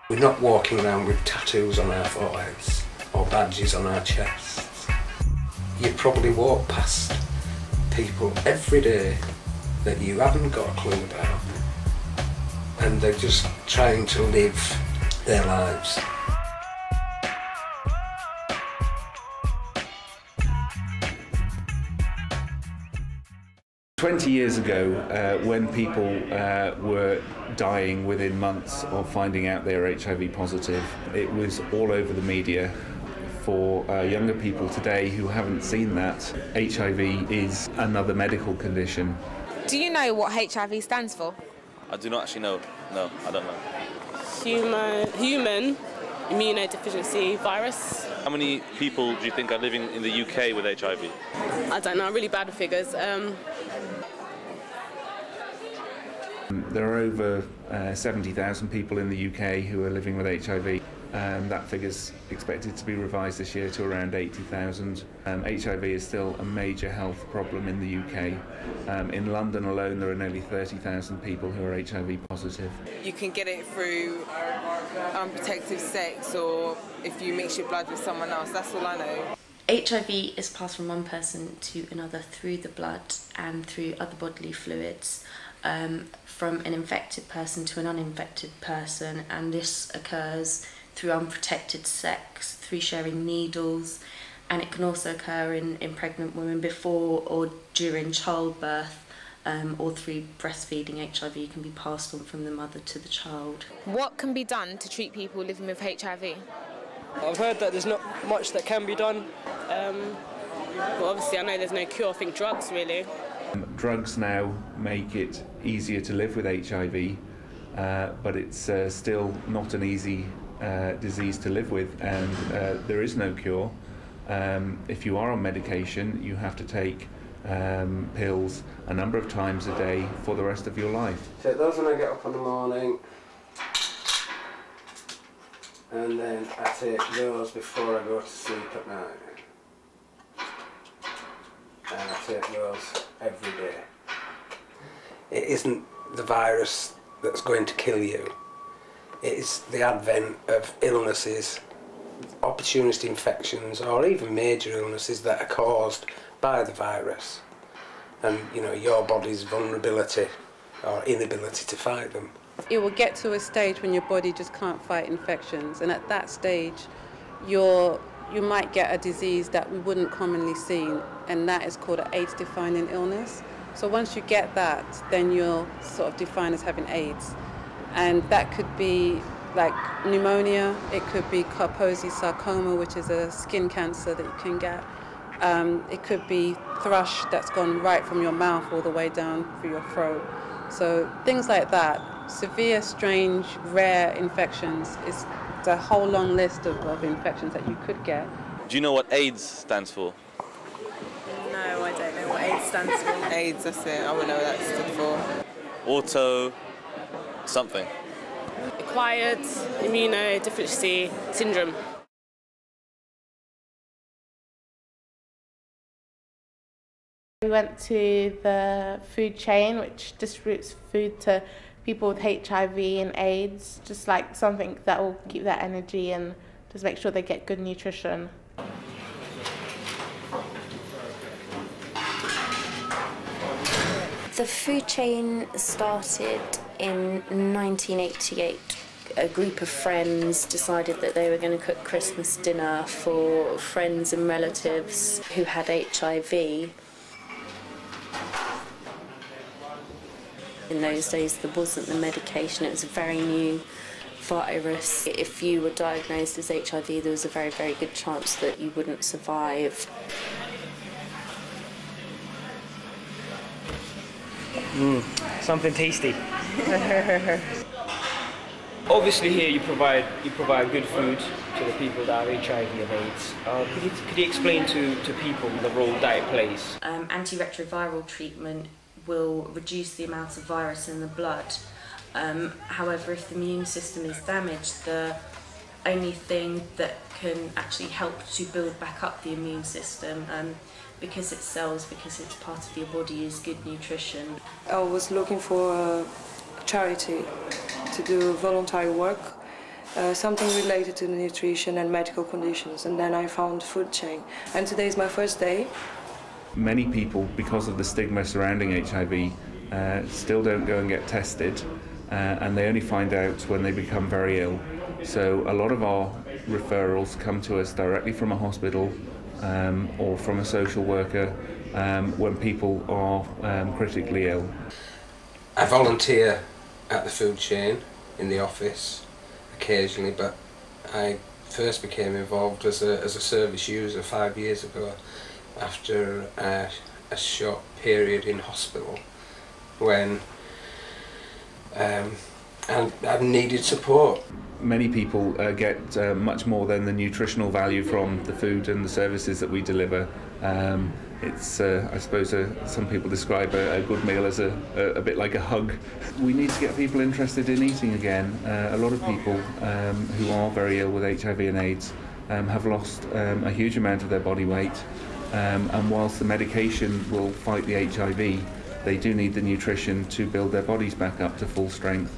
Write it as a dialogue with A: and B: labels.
A: We're not walking around with tattoos on our foreheads or badges on our chests. You probably walk past people every day that you haven't got a clue about, and they're just trying to live their lives.
B: "20 years ago, when people were dying within months of finding out they were HIV positive, it was all over the media. For younger people today who haven't seen that, HIV is another medical condition."
C: Do you know what HIV stands for?
D: I do not actually know. No, I don't know.
E: Human immunodeficiency virus.
D: How many people do you think are living in the UK with HIV?
E: I don't know, I'm really bad with figures.
B: There are over 70,000 people in the UK who are living with HIV. That figure's expected to be revised this year to around 80,000. HIV is still a major health problem in the UK. In London alone, there are nearly 30,000 people who are HIV positive.
F: You can get it through unprotected sex, or if you mix your blood with someone else. That's all I know.
G: HIV is passed from one person to another through the blood and through other bodily fluids, from an infected person to an uninfected person, and this occurs through unprotected sex, through sharing needles, and it can also occur in pregnant women before or during childbirth, or through breastfeeding. HIV can be passed on from the mother to the child.
C: What can be done to treat people living with HIV?
E: I've heard that there's not much that can be done. Well, obviously I know there's no cure. I think drugs, really.
B: Drugs now make it easier to live with HIV, but it's still not an easy disease to live with, and there is no cure. If you are on medication, you have to take pills a number of times a day for the rest of your life.
A: Take those when I get up in the morning, and then I take those before I go to sleep at night. And I take those every day. It isn't the virus that's going to kill you. It is the advent of illnesses, opportunist infections, or even major illnesses that are caused by the virus. And, you know, your body's vulnerability or inability to fight them.
H: It will get to a stage when your body just can't fight infections, and at that stage you might get a disease that we wouldn't commonly see, and that is called an AIDS-defining illness. So once you get that, then you're sort of defined as having AIDS. And that could be like pneumonia, it could be Kaposi sarcoma, which is a skin cancer that you can get. It could be thrush that's gone right from your mouth all the way down through your throat. So things like that, severe, strange, rare infections is a whole long list of infections that you could get.
D: Do you know what AIDS stands for?
F: No, I don't know what AIDS stands for. AIDS, that's it. I wouldn't know what that stood for.
D: Auto something.
E: Acquired immunodeficiency syndrome.
I: We went to the food chain, which distributes food to people with HIV and AIDS, just like something that will keep their energy and just make sure they get good nutrition.
G: The food chain started in 1988. A group of friends decided that they were going to cook Christmas dinner for friends and relatives who had HIV. In those days there wasn't the medication, it was a very new virus. If you were diagnosed as HIV, there was a very, very good chance that you wouldn't survive.
J: Something tasty. Obviously here you provide good food to the people that have HIV and AIDS. Could you explain to people the role diet plays?
G: Antiretroviral treatment will reduce the amount of virus in the blood. However, if the immune system is damaged, the only thing that can actually help to build back up the immune system, because it's cells, because it's part of your body, is good nutrition.
F: I was looking for a charity to do voluntary work,
K: something related to the nutrition and medical conditions, and then I found food chain. And today is my first day.
B: Many people, because of the stigma surrounding HIV, still don't go and get tested, and they only find out when they become very ill. So a lot of our referrals come to us directly from a hospital or from a social worker when people are critically ill.
A: I volunteer at the food chain in the office occasionally, but I first became involved as a service user 5 years ago after a short period in hospital when I needed support.
B: Many people get much more than the nutritional value from the food and the services that we deliver. It's, I suppose, some people describe a good meal as a bit like a hug. We need to get people interested in eating again. A lot of people who are very ill with HIV and AIDS have lost a huge amount of their body weight, and whilst the medication will fight the HIV, they do need the nutrition to build their bodies back up to full strength.